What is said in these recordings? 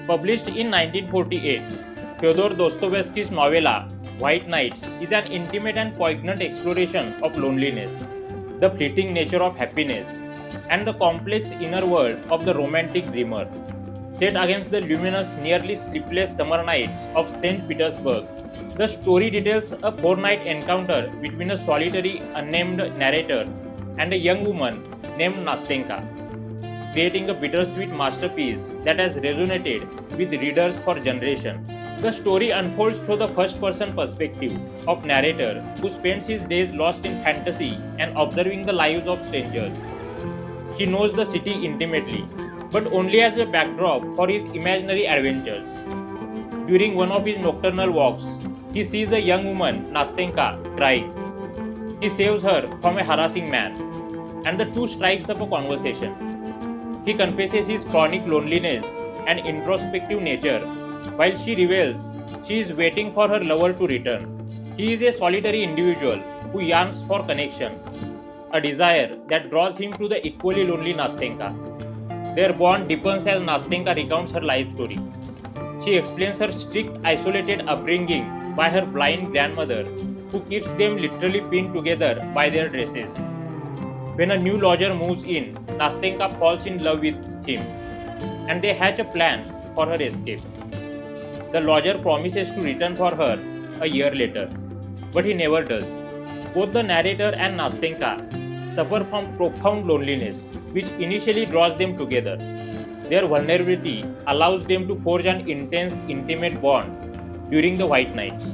Published in 1948, Fyodor Dostoevsky's novella White Nights is an intimate and poignant exploration of loneliness, the fleeting nature of happiness, and the complex inner world of the romantic dreamer. Set against the luminous, nearly sleepless summer nights of St. Petersburg, the story details a four-night encounter between a solitary, unnamed narrator and a young woman named Nastenka, creating a bittersweet masterpiece that has resonated with readers for generations. The story unfolds through the first-person perspective of narrator who spends his days lost in fantasy and observing the lives of strangers. He knows the city intimately, but only as a backdrop for his imaginary adventures. During one of his nocturnal walks, he sees a young woman, Nastenka, crying. He saves her from a harassing man, and the two strikes up a conversation. He confesses his chronic loneliness and introspective nature, while she reveals she is waiting for her lover to return. He is a solitary individual who yearns for connection, a desire that draws him to the equally lonely Nastenka. Their bond deepens as Nastenka recounts her life story. She explains her strict, isolated upbringing by her blind grandmother, who keeps them literally pinned together by their dresses. When a new lodger moves in, Nastenka falls in love with him, and they hatch a plan for her escape. The lodger promises to return for her a year later, but he never does. Both the narrator and Nastenka suffer from profound loneliness, which initially draws them together. Their vulnerability allows them to forge an intense, intimate bond during the White Nights.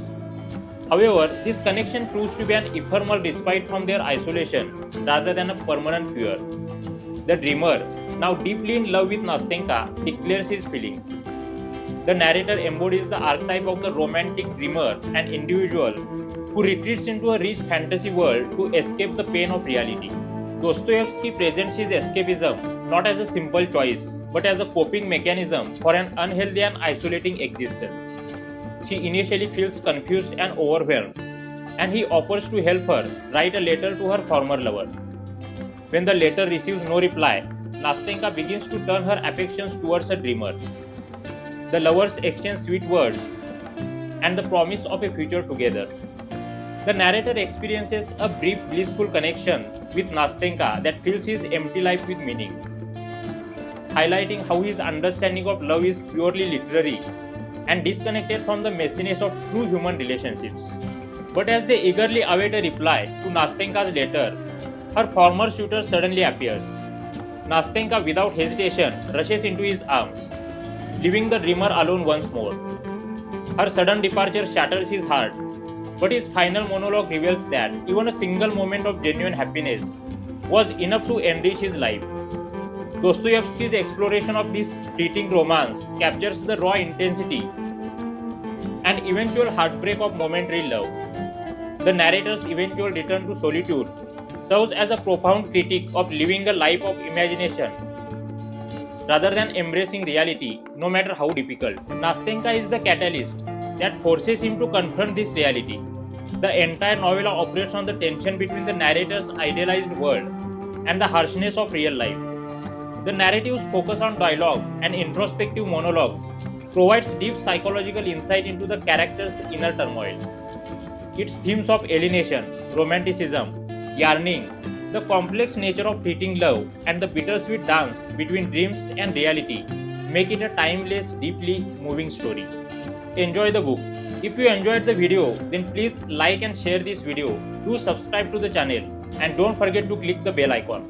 However, this connection proves to be an ephemeral respite from their isolation rather than a permanent fear. The dreamer, now deeply in love with Nastenka, declares his feelings. The narrator embodies the archetype of the romantic dreamer, an individual who retreats into a rich fantasy world to escape the pain of reality. Dostoevsky presents his escapism not as a simple choice, but as a coping mechanism for an unhealthy and isolating existence. She initially feels confused and overwhelmed, and he offers to help her write a letter to her former lover. When the letter receives no reply, Nastenka begins to turn her affections towards her dreamer. The lovers exchange sweet words and the promise of a future together. The narrator experiences a brief blissful connection with Nastenka that fills his empty life with meaning, highlighting how his understanding of love is purely literary and disconnected from the messiness of true human relationships. But as they eagerly await a reply to Nastenka's letter, her former suitor suddenly appears. Nastenka, without hesitation, rushes into his arms, leaving the dreamer alone once more. Her sudden departure shatters his heart, but his final monologue reveals that even a single moment of genuine happiness was enough to enrich his life. Dostoevsky's exploration of this fleeting romance captures the raw intensity and eventual heartbreak of momentary love. The narrator's eventual return to solitude serves as a profound critique of living a life of imagination rather than embracing reality, no matter how difficult. Nastenka is the catalyst that forces him to confront this reality. The entire novella operates on the tension between the narrator's idealized world and the harshness of real life. The narrative's focus on dialogue and introspective monologues provides deep psychological insight into the character's inner turmoil. Its themes of alienation, romanticism, yearning, the complex nature of fleeting love, and the bittersweet dance between dreams and reality make it a timeless, deeply moving story. Enjoy the book. If you enjoyed the video, then please like and share this video. Do subscribe to the channel and don't forget to click the bell icon.